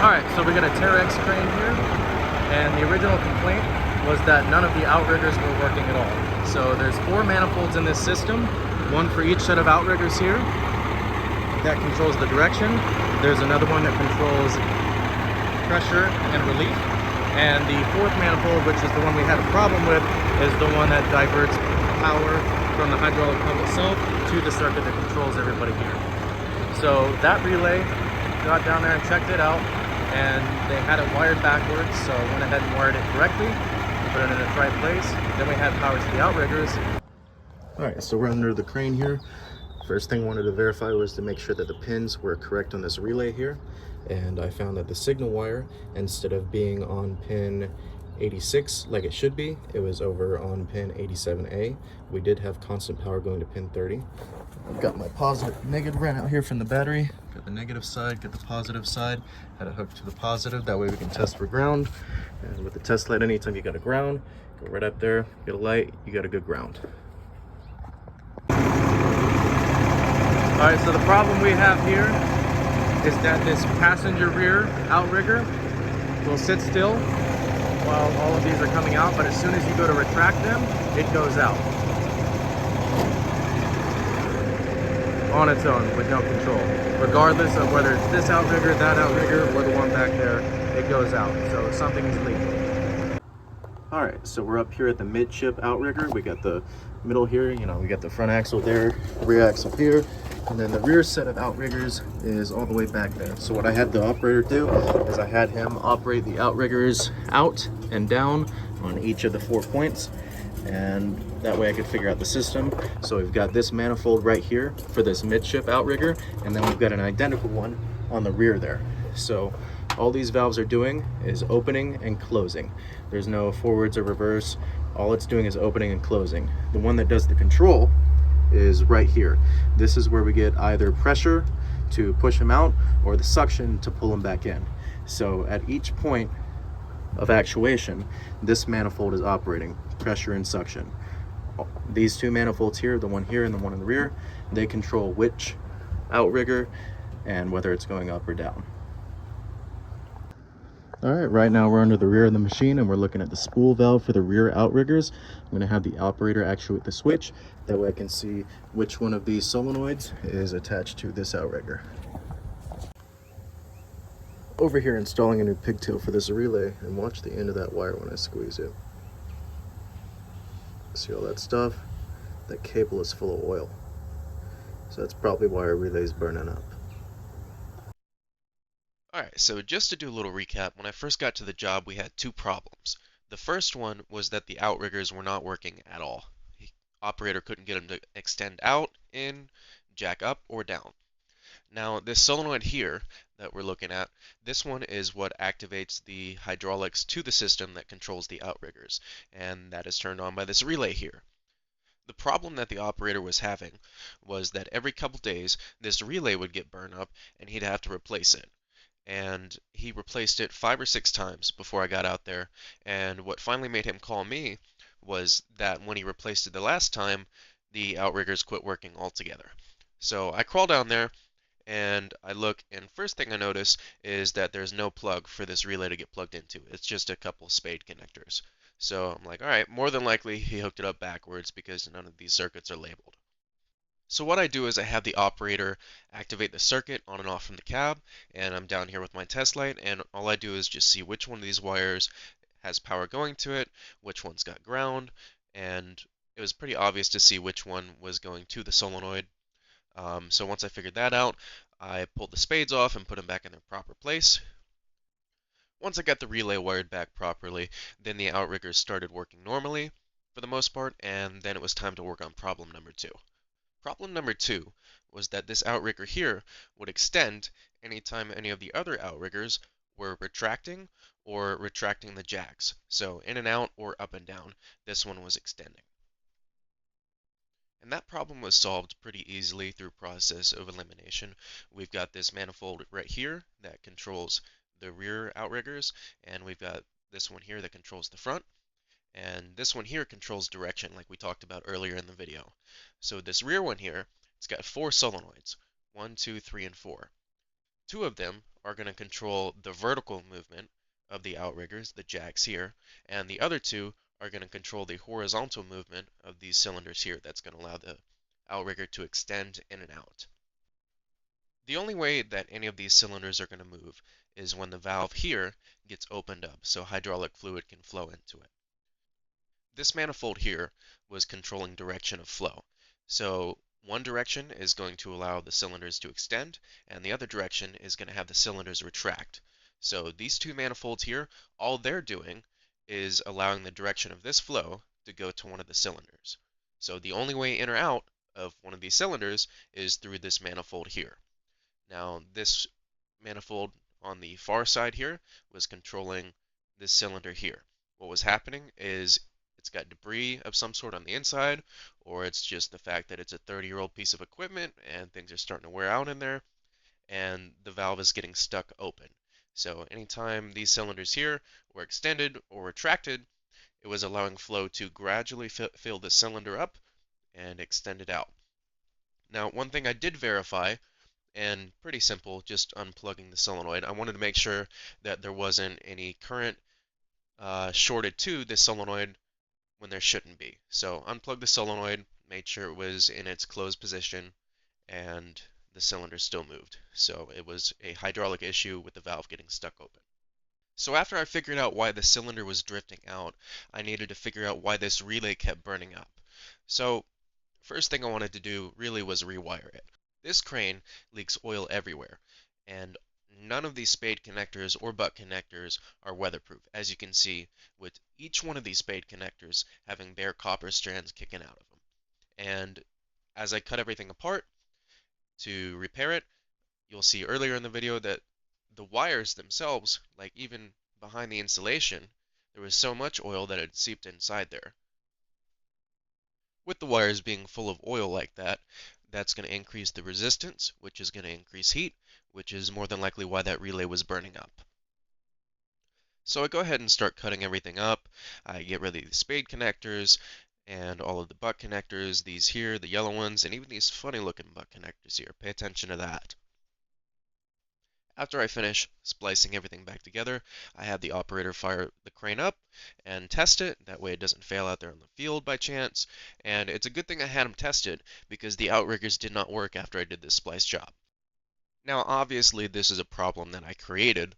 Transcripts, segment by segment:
Alright, so we got a Terex crane here, and the original complaint was that none of the outriggers were working at all. So there's 4 manifolds in this system, one for each set of outriggers here. That controls the direction. There's another one that controls pressure and relief. And the 4th manifold, which is the one we had a problem with, is the one that diverts power from the hydraulic pump itself to the circuit that controls everybody here. So that relay got down there and checked it out, and they had it wired backwards, so I went ahead and wired it correctly, put it in its right place. Then we had power to the outriggers. Alright, so we're under the crane here. First thing I wanted to verify was to make sure that the pins were correct on this relay here, and I found that the signal wire, instead of being on pin 86 like it should be, it was over on pin 87A. We did have constant power going to pin 30. I've got my positive negative ran out here from the battery. Got the negative side, got the positive side. Had it hooked to the positive, that way we can test for ground. And with the test light, anytime you got a ground, go right up there, get a light, you got a good ground. Alright, so the problem we have here is that this passenger rear outrigger will sit still while all of these are coming out, but as soon as you go to retract them, it goes out on its own with no control. Regardless of whether it's this outrigger, that outrigger, or the one back there, it goes out. So something is leaking. Alright, so we're up here at the midship outrigger. We got the middle here, you know, we got the front axle there, rear axle here, and then the rear set of outriggers is all the way back there. So what I had the operator do is I had him operate the outriggers out and down on each of the 4 points, and that way I could figure out the system. So we've got this manifold right here for this midship outrigger, and then we've got an identical one on the rear there. So all these valves are doing is opening and closing. There's no forwards or reverse. All it's doing is opening and closing. The one that does the control is right here. This is where we get either pressure to push them out or the suction to pull them back in. So at each point of actuation, this manifold is operating, pressure and suction. These 2 manifolds here, the one here and the one in the rear, they control which outrigger and whether it's going up or down. Alright, right now we're under the rear of the machine and we're looking at the spool valve for the rear outriggers. I'm going to have the operator actuate the switch. That way I can see which one of these solenoids is attached to this outrigger. Over here installing a new pigtail for this relay, and watch the end of that wire when I squeeze it. See all that stuff? That cable is full of oil. So that's probably why our relay is burning up. Alright, so just to do a little recap, when I first got to the job we had 2 problems. The first one was that the outriggers were not working at all. The operator couldn't get them to extend out, in, jack up, or down. Now this solenoid here that we're looking at, this one is what activates the hydraulics to the system that controls the outriggers, and that is turned on by this relay here. The problem that the operator was having was that every couple days this relay would get burned up and he'd have to replace it. And he replaced it 5 or 6 times before I got out there, and what finally made him call me was that when he replaced it the last time, the outriggers quit working altogether. So I crawl down there and I look, and first thing I notice is that there's no plug for this relay to get plugged into. It's just a couple spade connectors. So I'm like, alright, more than likely he hooked it up backwards because none of these circuits are labeled. So what I do is I have the operator activate the circuit on and off from the cab, and I'm down here with my test light, and all I do is just see which one of these wires has power going to it, which one's got ground, and it was pretty obvious to see which one was going to the solenoid. So once I figured that out, I pulled the spades off and put them back in their proper place. Once I got the relay wired back properly, then the outriggers started working normally for the most part, and then it was time to work on problem number 2. Problem number 2 was that this outrigger here would extend anytime any of the other outriggers were retracting or retracting the jacks. So in and out or up and down, this one was extending. And that problem was solved pretty easily through process of elimination. We've got this manifold right here that controls the rear outriggers, and we've got this one here that controls the front. And this one here controls direction like we talked about earlier in the video. So this rear one here, it's got 4 solenoids, 1, 2, 3, and 4. Two of them are going to control the vertical movement of the outriggers, the jacks here, and the other two are going to control the horizontal movement of these cylinders here. That's going to allow the outrigger to extend in and out. The only way that any of these cylinders are going to move is when the valve here gets opened up so hydraulic fluid can flow into it. This manifold here was controlling direction of flow. So one direction is going to allow the cylinders to extend, and the other direction is going to have the cylinders retract. So these two manifolds here, all they're doing is allowing the direction of this flow to go to one of the cylinders. So the only way in or out of one of these cylinders is through this manifold here. Now this manifold on the far side here was controlling this cylinder here. What was happening is it's got debris of some sort on the inside, or it's just the fact that it's a 30-year-old piece of equipment and things are starting to wear out in there, and the valve is getting stuck open. So anytime these cylinders here were extended or retracted, it was allowing flow to gradually fill the cylinder up and extend it out. Now, one thing I did verify, and pretty simple, just unplugging the solenoid. I wanted to make sure that there wasn't any current shorted to the solenoid when there shouldn't be. So unplugged the solenoid, made sure it was in its closed position, and the cylinder still moved. So it was a hydraulic issue with the valve getting stuck open. So after I figured out why the cylinder was drifting out, I needed to figure out why this relay kept burning up. So first thing I wanted to do really was rewire it. This crane leaks oil everywhere, and none of these spade connectors or butt connectors are weatherproof, as you can see with each one of these spade connectors having bare copper strands kicking out of them. And as I cut everything apart to repair it, you'll see earlier in the video that the wires themselves, like even behind the insulation, there was so much oil that it seeped inside there. With the wires being full of oil like that, that's going to increase the resistance, which is going to increase heat, which is more than likely why that relay was burning up. So I go ahead and start cutting everything up. I get rid of the spade connectors and all of the butt connectors, these here, the yellow ones, and even these funny looking butt connectors here. Pay attention to that. After I finish splicing everything back together, I have the operator fire the crane up and test it. That way it doesn't fail out there in the field by chance. And it's a good thing I had them tested because the outriggers did not work after I did this splice job. Now obviously this is a problem that I created,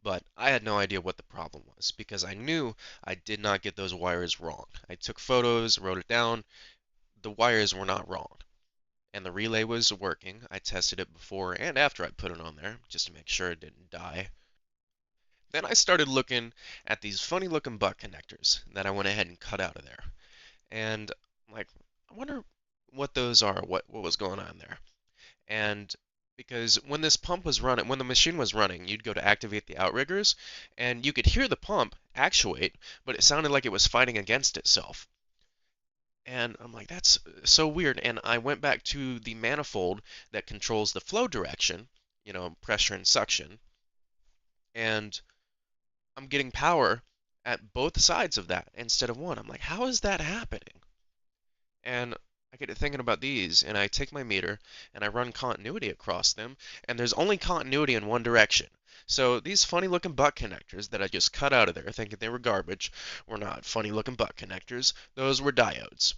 but I had no idea what the problem was because I knew I did not get those wires wrong. I took photos, wrote it down. The wires were not wrong. And the relay was working. I tested it before and after I put it on there just to make sure it didn't die. Then I started looking at these funny looking butt connectors that I went ahead and cut out of there. And I'm like, I wonder what those are, what was going on there. And because when this pump was running, when the machine was running, you'd go to activate the outriggers and you could hear the pump actuate, but it sounded like it was fighting against itself. And I'm like, that's so weird. And I went back to the manifold that controls the flow direction, pressure and suction. And I'm getting power at both sides of that instead of one. I'm like, how is that happening? And I get to thinking about these, and I take my meter and I run continuity across them, and there's only continuity in one direction. So these funny looking butt connectors that I just cut out of there thinking they were garbage were not funny looking butt connectors. Those were diodes.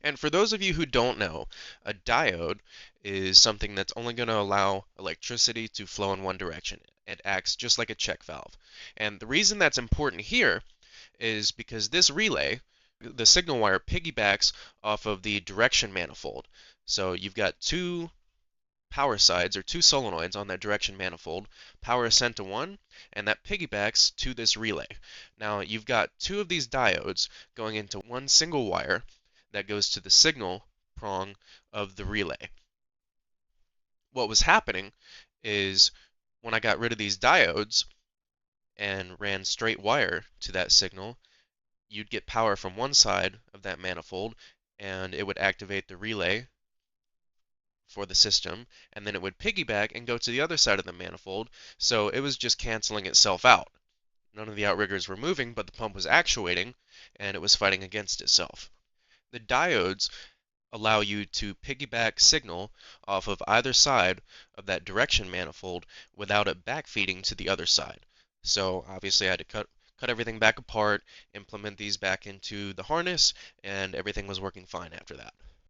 And for those of you who don't know, a diode is something that's only going to allow electricity to flow in one direction. It acts just like a check valve. And the reason that's important here is because this relay, the signal wire, piggybacks off of the direction manifold. So you've got two power sides or two solenoids on that direction manifold. Power is sent to one, and that piggybacks to this relay. Now you've got two of these diodes going into one single wire that goes to the signal prong of the relay. What was happening is when I got rid of these diodes and ran straight wire to that signal, you'd get power from one side of that manifold and it would activate the relay for the system, and then it would piggyback and go to the other side of the manifold, so it was just canceling itself out. None of the outriggers were moving, but the pump was actuating and it was fighting against itself. The diodes allow you to piggyback signal off of either side of that direction manifold without it backfeeding to the other side. So obviously I had to cut everything back apart, implement these back into the harness, and everything was working fine after that.